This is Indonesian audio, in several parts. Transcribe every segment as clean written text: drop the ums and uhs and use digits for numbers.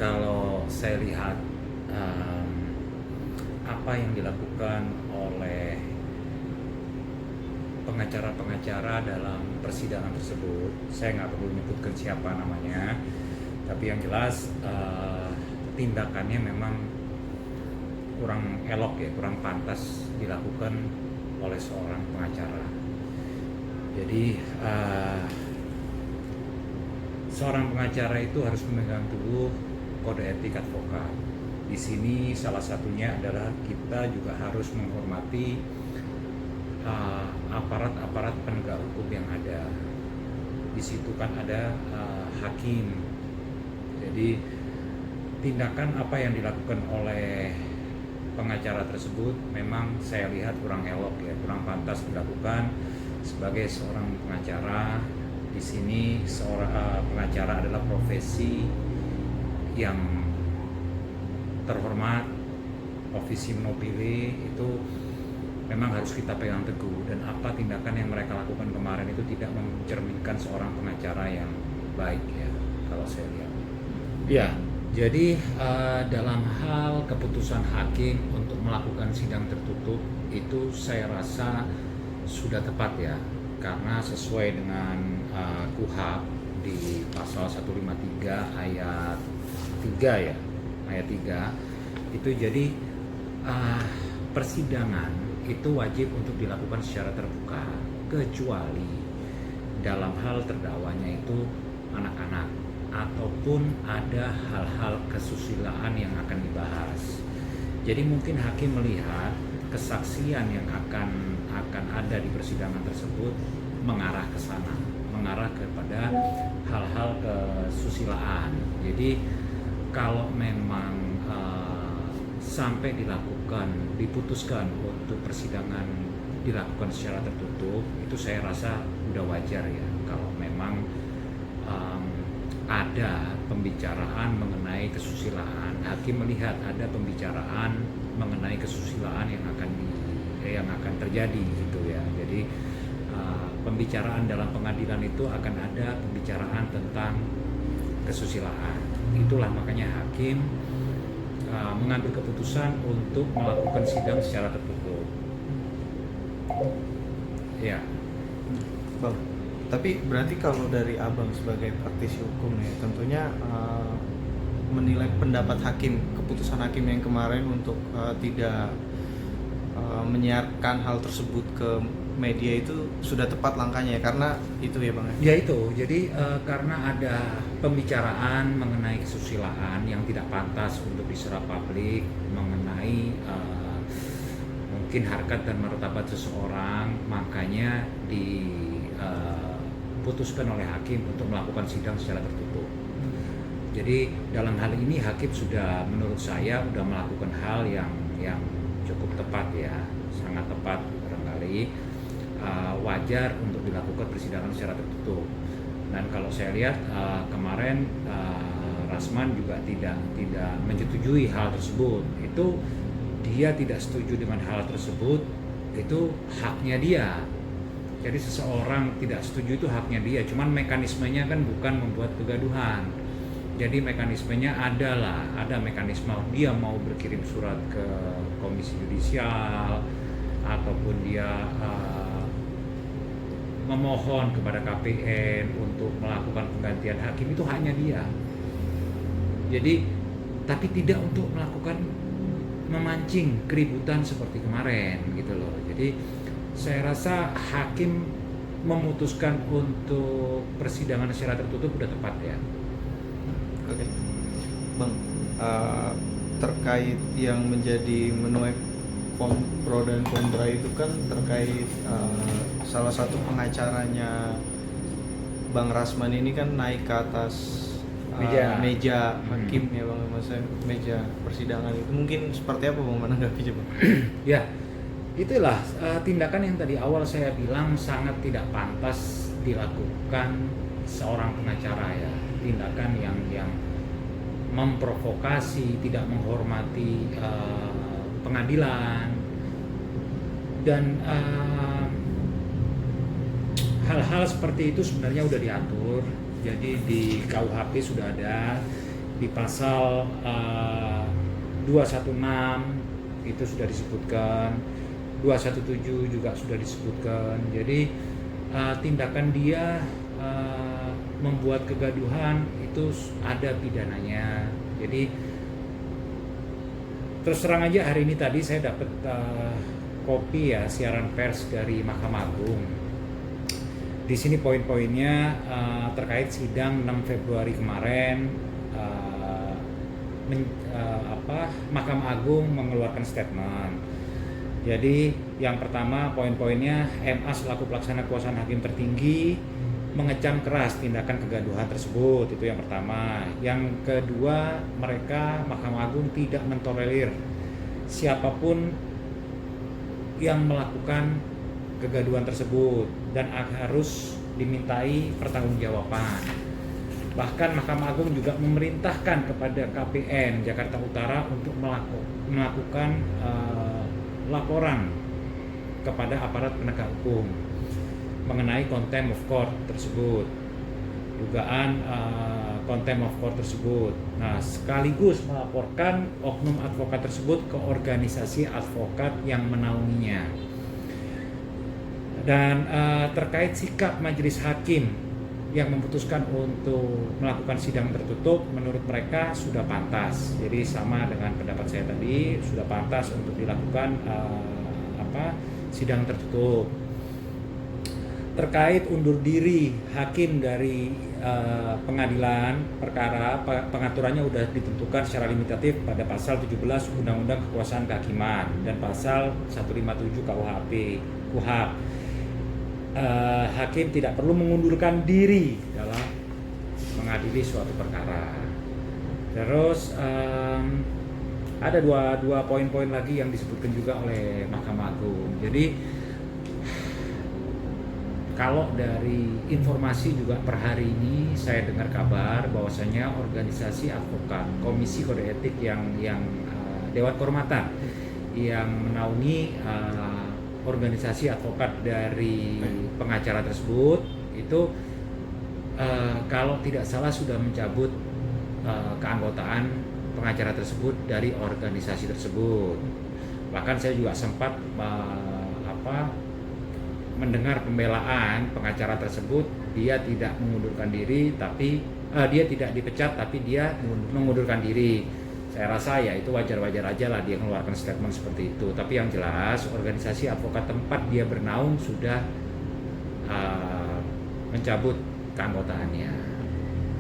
kalau saya lihat um, apa yang dilakukan oleh pengacara-pengacara dalam persidangan tersebut, saya nggak perlu menyebutkan siapa namanya, tapi yang jelas tindakannya memang kurang elok ya, kurang pantas dilakukan oleh seorang pengacara. Jadi seorang pengacara itu harus memegang teguh kode etik advokat. Di sini salah satunya adalah kita juga harus menghormati aparat-aparat penegak hukum yang ada. Di situ kan ada hakim. Jadi tindakan apa yang dilakukan oleh pengacara tersebut memang saya lihat kurang elok ya, kurang pantas dilakukan sebagai seorang pengacara. Di sini seorang pengacara adalah profesi yang terhormat, officio nobile, itu memang harus kita pegang teguh, dan apa tindakan yang mereka lakukan kemarin itu tidak mencerminkan seorang pengacara yang baik ya, kalau saya lihat. Ya, jadi dalam hal keputusan hakim untuk melakukan sidang tertutup itu saya rasa sudah tepat ya, karena sesuai dengan KUHP di pasal 153 ayat 3 ya, ayat 3 itu jadi persidangan itu wajib untuk dilakukan secara terbuka kecuali dalam hal terdakwanya itu anak-anak ataupun ada hal-hal kesusilaan yang akan dibahas. Jadi mungkin hakim melihat kesaksian yang akan ada di persidangan tersebut mengarah ke sana, mengarah kepada hal-hal kesusilaan. Jadi kalau memang sampai diputuskan untuk persidangan dilakukan secara tertutup, itu saya rasa udah wajar ya. Kalau memang ada pembicaraan mengenai kesusilaan, hakim melihat ada pembicaraan mengenai kesusilaan yang akan terjadi gitu ya. Jadi pembicaraan dalam pengadilan itu akan ada pembicaraan tentang kesusilaan. Itulah makanya hakim mengambil keputusan untuk melakukan sidang secara tertutup. Ya. Bang, tapi berarti kalau dari abang sebagai praktisi hukum ya, tentunya menilai pendapat hakim, keputusan hakim yang kemarin untuk tidak menyiarkan hal tersebut ke media itu sudah tepat langkahnya ya, karena itu ya bang ya itu, jadi karena ada pembicaraan mengenai kesusilaan yang tidak pantas untuk diserap publik, mengenai mungkin harkat dan martabat seseorang, makanya diputuskan oleh hakim untuk melakukan sidang secara tertutup. Jadi dalam hal ini hakim sudah, menurut saya sudah melakukan hal yang cukup tepat ya, sangat tepat barangkali. Wajar untuk dilakukan persidangan secara tertutup. Dan kalau saya lihat kemarin Rasman juga tidak menyetujui hal tersebut. Itu dia tidak setuju dengan hal tersebut, itu haknya dia. Jadi seseorang tidak setuju itu haknya dia. Cuman mekanismenya kan bukan membuat kegaduhan. Jadi mekanismenya ada mekanisme, dia mau berkirim surat ke Komisi Yudisial ataupun dia memohon kepada KPN untuk melakukan penggantian hakim, itu haknya dia. Jadi tapi tidak untuk melakukan memancing keributan seperti kemarin gitu loh. Jadi saya rasa hakim memutuskan untuk persidangan secara tertutup udah tepat ya. Oke. Bang, terkait yang menjadi menuai pro dan kontra itu kan terkait salah satu pengacaranya Bang Rasman ini kan naik ke atas meja hakim ya bang, maksudnya meja persidangan itu mungkin seperti apa bang menanggapi bang? Ya, itulah tindakan yang tadi awal saya bilang sangat tidak pantas dilakukan seorang pengacara ya, tindakan yang memprovokasi, tidak menghormati pengadilan, dan hal-hal seperti itu sebenarnya sudah diatur. Jadi di KUHP sudah ada, di pasal 216 itu sudah disebutkan, 217 juga sudah disebutkan. Jadi tindakan dia membuat kegaduhan itu ada pidananya. Jadi terus terang aja, hari ini tadi saya dapat kopi ya siaran pers dari Mahkamah Agung. Di sini poin-poinnya terkait sidang 6 Februari kemarin, Mahkamah Agung mengeluarkan statement. Jadi yang pertama poin-poinnya, MA selaku pelaksana kekuasaan hakim tertinggi mengecam keras tindakan kegaduhan tersebut, itu yang pertama. Yang kedua, mereka Mahkamah Agung tidak mentolerir siapapun yang melakukan kegaduhan tersebut dan harus dimintai pertanggungjawaban. Bahkan Mahkamah Agung juga memerintahkan kepada KPN Jakarta Utara untuk melakukan laporan kepada aparat penegak hukum mengenai contempt of court tersebut, dugaan contempt of court tersebut. Nah, sekaligus melaporkan oknum advokat tersebut ke organisasi advokat yang menaunginya. Dan terkait sikap majelis hakim yang memutuskan untuk melakukan sidang tertutup, menurut mereka sudah pantas. Jadi sama dengan pendapat saya tadi, sudah pantas untuk dilakukan sidang tertutup. Terkait undur diri hakim dari pengadilan perkara, pengaturannya sudah ditentukan secara limitatif pada pasal 17 Undang-Undang Kekuasaan Kehakiman dan pasal 157 KUHP. Hakim tidak perlu mengundurkan diri dalam mengadili suatu perkara. Terus ada dua poin-poin lagi yang disebutkan juga oleh Mahkamah Agung. Jadi kalau dari informasi juga per hari ini saya dengar kabar bahwasanya organisasi advokat, Komisi Kode Etik yang Dewan Kehormatan yang menaungi organisasi advokat dari pengacara tersebut itu kalau tidak salah sudah mencabut keanggotaan pengacara tersebut dari organisasi tersebut. Bahkan saya juga sempat mendengar pembelaan pengacara tersebut, dia tidak mengundurkan diri, tapi dia tidak dipecat, tapi dia mengundurkan diri. Saya rasa ya itu wajar-wajar aja lah dia mengeluarkan statement seperti itu. Tapi yang jelas organisasi advokat tempat dia bernaung sudah mencabut keanggotaannya.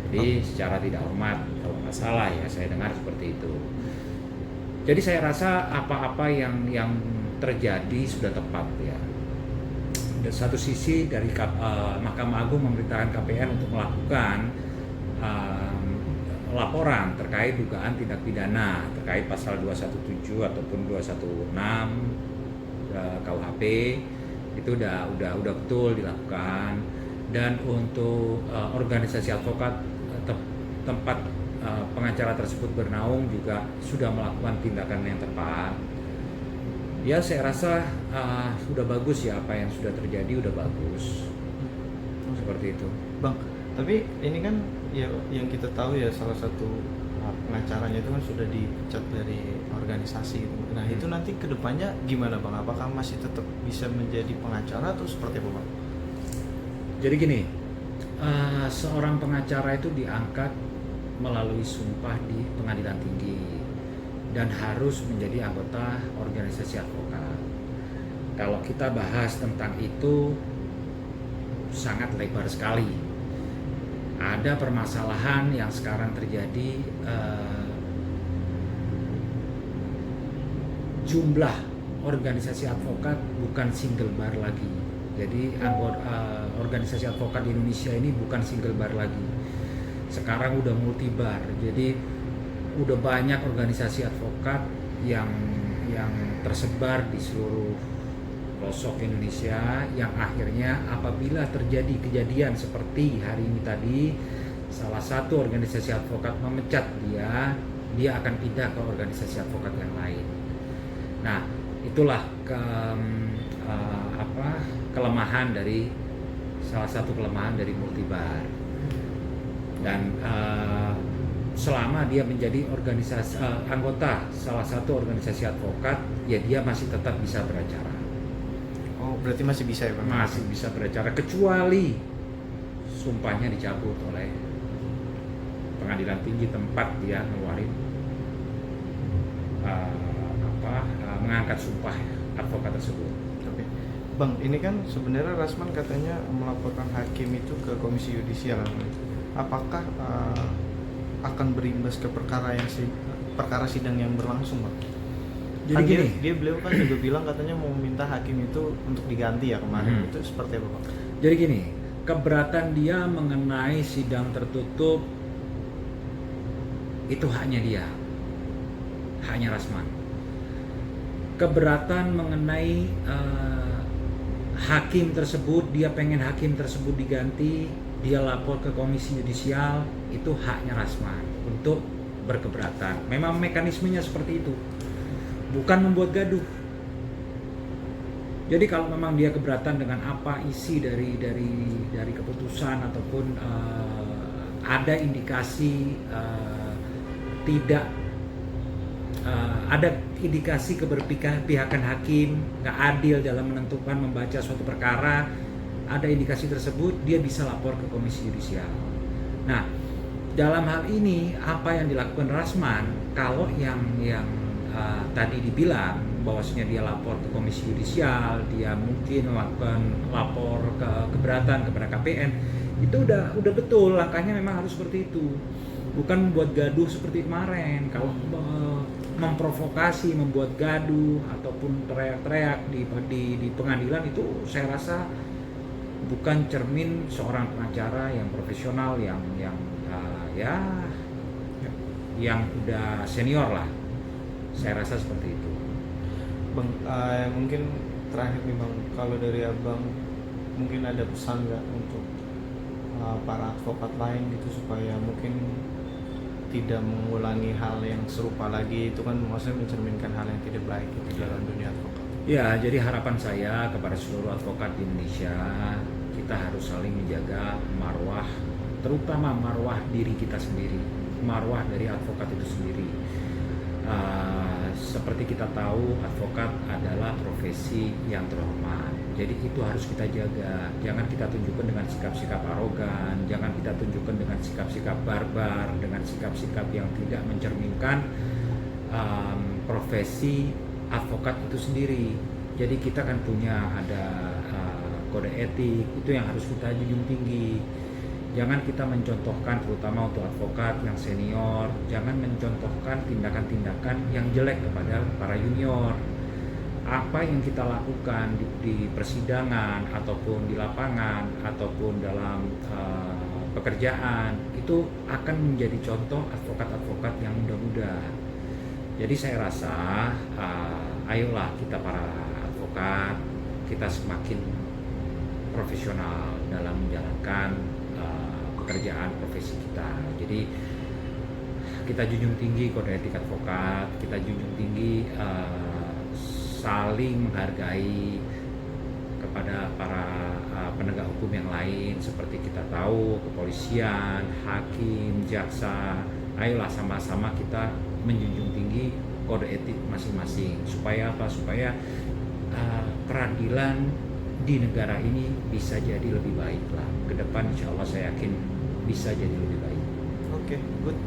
Jadi secara tidak hormat, kalau nggak salah ya saya dengar seperti itu. Jadi saya rasa apa-apa yang terjadi sudah tepat ya. Dari satu sisi dari Mahkamah Agung memerintahkan KPN untuk melakukan laporan terkait dugaan tindak pidana terkait pasal 217 ataupun 216 KUHP itu udah betul dilakukan. Dan untuk organisasi advokat tempat pengacara tersebut bernaung juga sudah melakukan tindakan yang tepat. Ya saya rasa sudah bagus ya, apa yang sudah terjadi udah bagus. Seperti itu. Bang, tapi ini kan ya yang kita tahu ya salah satu pengacaranya itu kan sudah dipecat dari organisasi. Nah itu nanti kedepannya gimana Bang? Apakah masih tetap bisa menjadi pengacara atau seperti apa Bang? Jadi gini, seorang pengacara itu diangkat melalui sumpah di pengadilan tinggi dan harus menjadi anggota organisasi advokat. Kalau kita bahas tentang itu sangat lebar sekali. Ada permasalahan yang sekarang terjadi, jumlah organisasi advokat bukan single bar lagi. Jadi organisasi advokat di Indonesia ini bukan single bar lagi. Sekarang udah multi bar. Jadi udah banyak organisasi advokat yang tersebar di seluruh pelosok Indonesia, yang akhirnya apabila terjadi kejadian seperti hari ini tadi, salah satu organisasi advokat memecat dia akan pindah ke organisasi advokat yang lain. Nah, itulah kelemahan dari salah satu kelemahan dari multibar. Dan selama dia menjadi organisasi anggota salah satu organisasi advokat, ya dia masih tetap bisa beracara. Oh, berarti masih bisa ya, Bang? Masih bisa beracara kecuali sumpahnya dicabut oleh pengadilan tinggi tempat dia ngeluarin mengangkat sumpah advokat tersebut. Oke. Bang, ini kan sebenarnya Rasman katanya melaporkan hakim itu ke Komisi Yudisial. Apakah akan berimbas ke perkara sidang yang berlangsung, Bang? Jadi Kan gini, dia beliau kan juga bilang katanya mau minta hakim itu untuk diganti ya kemarin. Itu seperti apa, Bang? jadi gini, keberatan dia mengenai sidang tertutup itu haknya dia, haknya Rasman. Keberatan mengenai hakim tersebut, dia pengen hakim tersebut diganti, dia lapor ke Komisi Yudisial, itu haknya Rasman untuk berkeberatan. Memang mekanismenya seperti itu, bukan membuat gaduh. Jadi kalau memang dia keberatan dengan apa isi dari keputusan ataupun ada indikasi tidak ada indikasi keberpihakan hakim nggak adil dalam menentukan membaca suatu perkara, ada indikasi tersebut, dia bisa lapor ke Komisi Yudisial. Nah, dalam hal ini apa yang dilakukan Rasman, kalau yang tadi dibilang bahwasanya dia lapor ke Komisi Yudisial, dia mungkin melakukan lapor ke keberatan kepada KPN, itu udah betul, langkahnya memang harus seperti itu, bukan membuat gaduh seperti kemarin. Kalau memprovokasi, membuat gaduh ataupun teriak-teriak di pengadilan, itu saya rasa bukan cermin seorang pengacara yang profesional, yang udah senior lah. Saya rasa seperti itu. Bang, mungkin terakhir nih, Bang, kalau dari Abang mungkin ada pesan nggak untuk para advokat lain gitu supaya mungkin tidak mengulangi hal yang serupa lagi? Itu kan maksudnya mencerminkan hal yang tidak baik gitu dalam dunia advokat. Ya, jadi harapan saya kepada seluruh advokat di Indonesia, kita harus saling menjaga marwah, terutama marwah diri kita sendiri, marwah dari advokat itu sendiri. Seperti kita tahu, advokat adalah profesi yang terhormat. Jadi itu harus kita jaga. Jangan kita tunjukkan dengan sikap-sikap arogan, jangan kita tunjukkan dengan sikap-sikap barbar, dengan sikap-sikap yang tidak mencerminkan profesi advokat itu sendiri. Jadi kita kan punya ada kode etik, itu yang harus kita junjung tinggi. Jangan kita mencontohkan, terutama untuk advokat yang senior, jangan mencontohkan tindakan-tindakan yang jelek kepada para junior. Apa yang kita lakukan di persidangan ataupun di lapangan ataupun dalam pekerjaan itu akan menjadi contoh advokat-advokat yang muda-muda. Jadi saya rasa ayolah kita para advokat, kita semakin profesional dalam menjalankan pekerjaan profesi kita. Jadi kita junjung tinggi kode etik advokat, kita junjung tinggi saling menghargai kepada para penegak hukum yang lain, seperti kita tahu kepolisian, hakim, jaksa. Ayolah sama-sama kita menjunjung tinggi kode etik masing-masing. Supaya apa? Supaya peradilan di negara ini bisa jadi lebih baik lah. Ke depan insya Allah saya yakin bisa jadi lebih baik. Oke, good.